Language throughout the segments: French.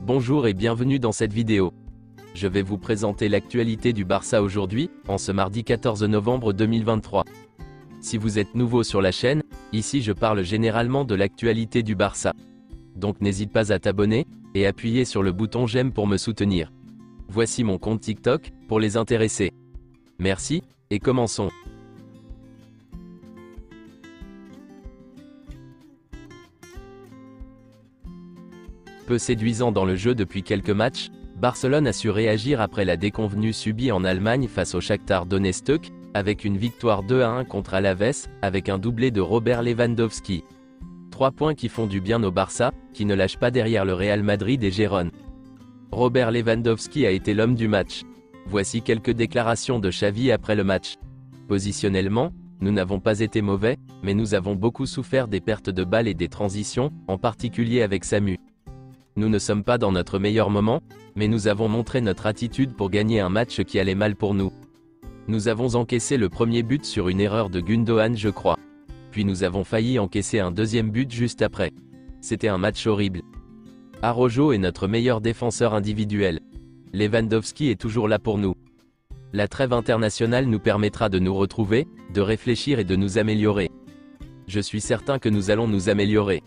Bonjour et bienvenue dans cette vidéo. Je vais vous présenter l'actualité du Barça aujourd'hui, en ce mardi 14 novembre 2023. Si vous êtes nouveau sur la chaîne, ici je parle généralement de l'actualité du Barça. Donc n'hésite pas à t'abonner, et appuyer sur le bouton j'aime pour me soutenir. Voici mon compte TikTok, pour les intéressés. Merci, et commençons. Peu séduisant dans le jeu depuis quelques matchs, Barcelone a su réagir après la déconvenue subie en Allemagne face au Shakhtar Donetsk, avec une victoire 2-1 contre Alaves, avec un doublé de Robert Lewandowski. 3 points qui font du bien au Barça, qui ne lâche pas derrière le Real Madrid et Gérone. Robert Lewandowski a été l'homme du match. Voici quelques déclarations de Xavi après le match. Positionnellement, nous n'avons pas été mauvais, mais nous avons beaucoup souffert des pertes de balles et des transitions, en particulier avec Samu. Nous ne sommes pas dans notre meilleur moment, mais nous avons montré notre attitude pour gagner un match qui allait mal pour nous. Nous avons encaissé le premier but sur une erreur de Gundogan, je crois. Puis nous avons failli encaisser un deuxième but juste après. C'était un match horrible. Araujo est notre meilleur défenseur individuel. Lewandowski est toujours là pour nous. La trêve internationale nous permettra de nous retrouver, de réfléchir et de nous améliorer. Je suis certain que nous allons nous améliorer.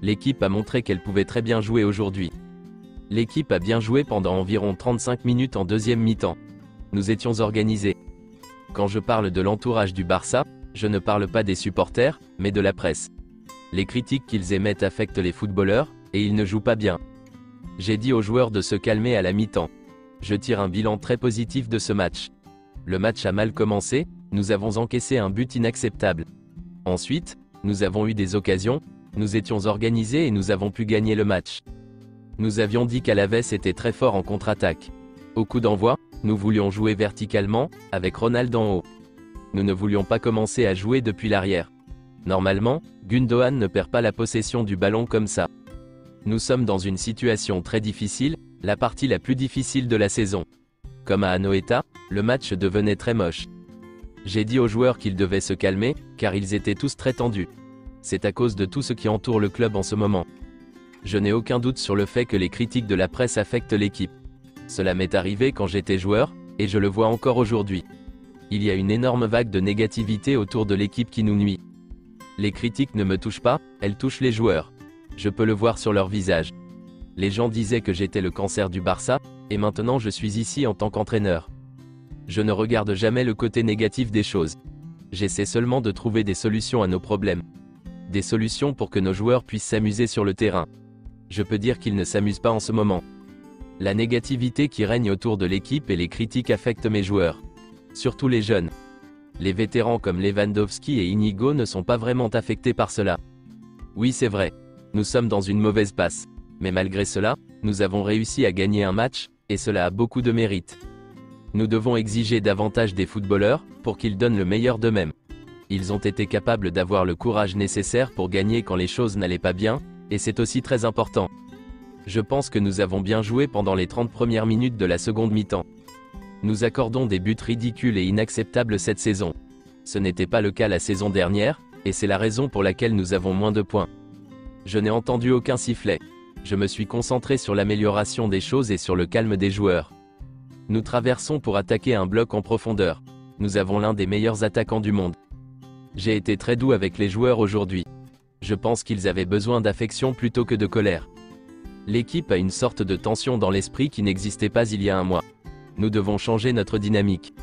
L'équipe a montré qu'elle pouvait très bien jouer aujourd'hui. L'équipe a bien joué pendant environ 35 minutes en deuxième mi-temps. Nous étions organisés. Quand je parle de l'entourage du Barça, je ne parle pas des supporters, mais de la presse. Les critiques qu'ils émettent affectent les footballeurs, et ils ne jouent pas bien. J'ai dit aux joueurs de se calmer à la mi-temps. Je tire un bilan très positif de ce match. Le match a mal commencé, nous avons encaissé un but inacceptable. Ensuite, nous avons eu des occasions, nous étions organisés et nous avons pu gagner le match. Nous avions dit qu'Alaves était très fort en contre-attaque. Au coup d'envoi, nous voulions jouer verticalement, avec Ronald en haut. Nous ne voulions pas commencer à jouer depuis l'arrière. Normalement, Gundogan ne perd pas la possession du ballon comme ça. Nous sommes dans une situation très difficile, la partie la plus difficile de la saison. Comme à Anoeta, le match devenait très moche. J'ai dit aux joueurs qu'ils devaient se calmer, car ils étaient tous très tendus. C'est à cause de tout ce qui entoure le club en ce moment. Je n'ai aucun doute sur le fait que les critiques de la presse affectent l'équipe. Cela m'est arrivé quand j'étais joueur, et je le vois encore aujourd'hui. Il y a une énorme vague de négativité autour de l'équipe qui nous nuit. Les critiques ne me touchent pas, elles touchent les joueurs. Je peux le voir sur leur visage. Les gens disaient que j'étais le cancer du Barça, et maintenant je suis ici en tant qu'entraîneur. Je ne regarde jamais le côté négatif des choses. J'essaie seulement de trouver des solutions à nos problèmes. Des solutions pour que nos joueurs puissent s'amuser sur le terrain. Je peux dire qu'ils ne s'amusent pas en ce moment. La négativité qui règne autour de l'équipe et les critiques affectent mes joueurs. Surtout les jeunes. Les vétérans comme Lewandowski et Inigo ne sont pas vraiment affectés par cela. Oui, c'est vrai. Nous sommes dans une mauvaise passe. Mais malgré cela, nous avons réussi à gagner un match, et cela a beaucoup de mérite. Nous devons exiger davantage des footballeurs, pour qu'ils donnent le meilleur d'eux-mêmes. Ils ont été capables d'avoir le courage nécessaire pour gagner quand les choses n'allaient pas bien, et c'est aussi très important. Je pense que nous avons bien joué pendant les 30 premières minutes de la seconde mi-temps. Nous accordons des buts ridicules et inacceptables cette saison. Ce n'était pas le cas la saison dernière, et c'est la raison pour laquelle nous avons moins de points. Je n'ai entendu aucun sifflet. Je me suis concentré sur l'amélioration des choses et sur le calme des joueurs. Nous traversons pour attaquer un bloc en profondeur. Nous avons l'un des meilleurs attaquants du monde. J'ai été très doux avec les joueurs aujourd'hui. Je pense qu'ils avaient besoin d'affection plutôt que de colère. L'équipe a une sorte de tension dans l'esprit qui n'existait pas il y a un mois. Nous devons changer notre dynamique.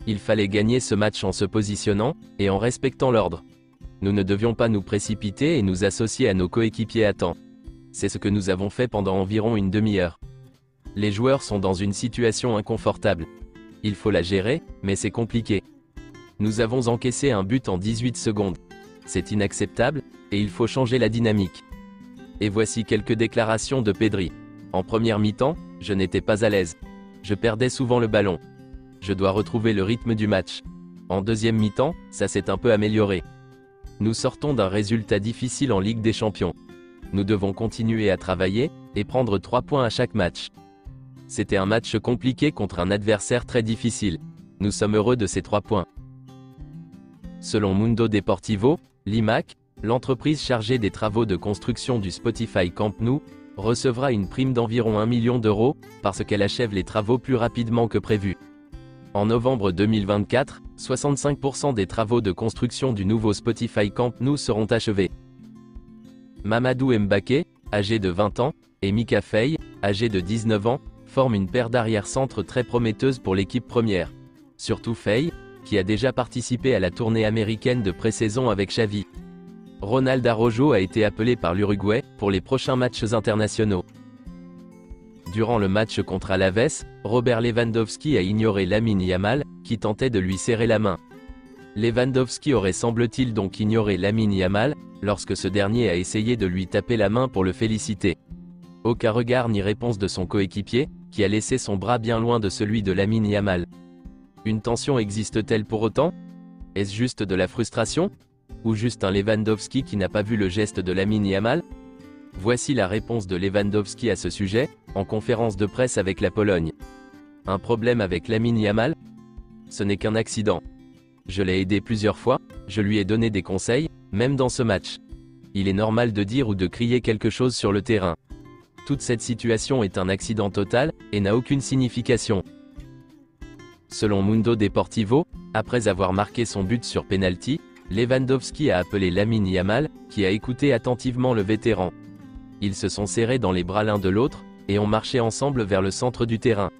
Il fallait gagner ce match en se positionnant, et en respectant l'ordre. Nous ne devions pas nous précipiter et nous associer à nos coéquipiers à temps. C'est ce que nous avons fait pendant environ une demi-heure. Les joueurs sont dans une situation inconfortable. Il faut la gérer, mais c'est compliqué. Nous avons encaissé un but en 18 secondes. C'est inacceptable, et il faut changer la dynamique. Et voici quelques déclarations de Pedri. En première mi-temps, je n'étais pas à l'aise. Je perdais souvent le ballon. Je dois retrouver le rythme du match. En deuxième mi-temps, ça s'est un peu amélioré. Nous sortons d'un résultat difficile en Ligue des Champions. Nous devons continuer à travailler, et prendre 3 points à chaque match. C'était un match compliqué contre un adversaire très difficile. Nous sommes heureux de ces 3 points. Selon Mundo Deportivo, l'IMAC, l'entreprise chargée des travaux de construction du Spotify Camp Nou, recevra une prime d'environ 1 million d'euros, parce qu'elle achève les travaux plus rapidement que prévu. En novembre 2024, 65% des travaux de construction du nouveau Spotify Camp Nou seront achevés. Mamadou Mbaké, âgé de 20 ans, et Mika Faye, âgé de 19 ans, forment une paire d'arrière-centre très prometteuse pour l'équipe première. Surtout Faye, qui a déjà participé à la tournée américaine de pré-saison avec Xavi. Ronald Araujo a été appelé par l'Uruguay pour les prochains matchs internationaux. Durant le match contre Alaves, Robert Lewandowski a ignoré Lamine Yamal, qui tentait de lui serrer la main. Lewandowski aurait semble-t-il donc ignoré Lamine Yamal, lorsque ce dernier a essayé de lui taper la main pour le féliciter. Aucun regard ni réponse de son coéquipier, qui a laissé son bras bien loin de celui de Lamine Yamal. Une tension existe-t-elle pour autant? Est-ce juste de la frustration? Ou juste un Lewandowski qui n'a pas vu le geste de Lamine Yamal? Voici la réponse de Lewandowski à ce sujet, en conférence de presse avec la Pologne. Un problème avec Lamine Yamal? Ce n'est qu'un accident. Je l'ai aidé plusieurs fois, je lui ai donné des conseils, même dans ce match. Il est normal de dire ou de crier quelque chose sur le terrain. Toute cette situation est un accident total, et n'a aucune signification. Selon Mundo Deportivo, après avoir marqué son but sur penalty, Lewandowski a appelé Lamine Yamal, qui a écouté attentivement le vétéran. Ils se sont serrés dans les bras l'un de l'autre, et ont marché ensemble vers le centre du terrain.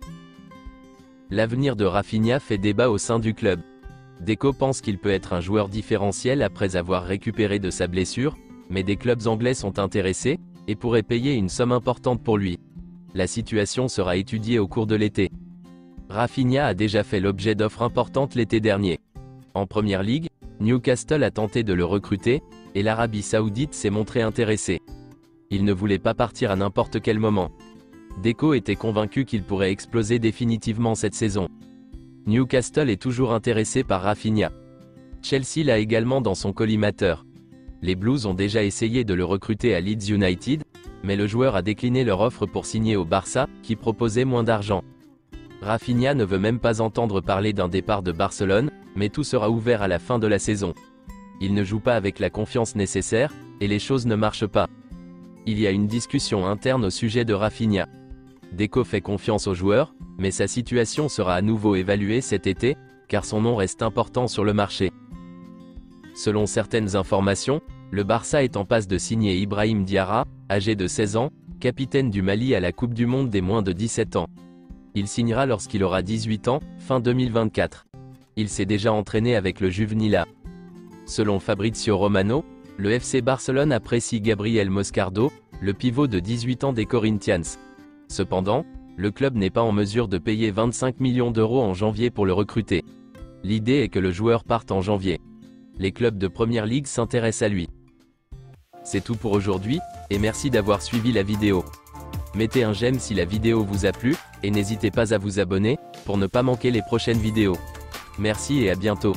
L'avenir de Rafinha fait débat au sein du club. Deco pense qu'il peut être un joueur différentiel après avoir récupéré de sa blessure, mais des clubs anglais sont intéressés, et pourraient payer une somme importante pour lui. La situation sera étudiée au cours de l'été. Rafinha a déjà fait l'objet d'offres importantes l'été dernier. En Première Ligue, Newcastle a tenté de le recruter, et l'Arabie Saoudite s'est montrée intéressée. Il ne voulait pas partir à n'importe quel moment. Deco était convaincu qu'il pourrait exploser définitivement cette saison. Newcastle est toujours intéressé par Rafinha. Chelsea l'a également dans son collimateur. Les Blues ont déjà essayé de le recruter à Leeds United, mais le joueur a décliné leur offre pour signer au Barça, qui proposait moins d'argent. Rafinha ne veut même pas entendre parler d'un départ de Barcelone, mais tout sera ouvert à la fin de la saison. Il ne joue pas avec la confiance nécessaire, et les choses ne marchent pas. Il y a une discussion interne au sujet de Rafinha. Deco fait confiance au joueur, mais sa situation sera à nouveau évaluée cet été, car son nom reste important sur le marché. Selon certaines informations, le Barça est en passe de signer Ibrahim Diarra, âgé de 16 ans, capitaine du Mali à la Coupe du Monde des moins de 17 ans. Il signera lorsqu'il aura 18 ans, fin 2024. Il s'est déjà entraîné avec le Juvenil A. Selon Fabrizio Romano, le FC Barcelone apprécie Gabriel Moscardo, le pivot de 18 ans des Corinthians. Cependant, le club n'est pas en mesure de payer 25 millions d'euros en janvier pour le recruter. L'idée est que le joueur parte en janvier. Les clubs de Première Ligue s'intéressent à lui. C'est tout pour aujourd'hui, et merci d'avoir suivi la vidéo. Mettez un j'aime si la vidéo vous a plu, et n'hésitez pas à vous abonner, pour ne pas manquer les prochaines vidéos. Merci et à bientôt.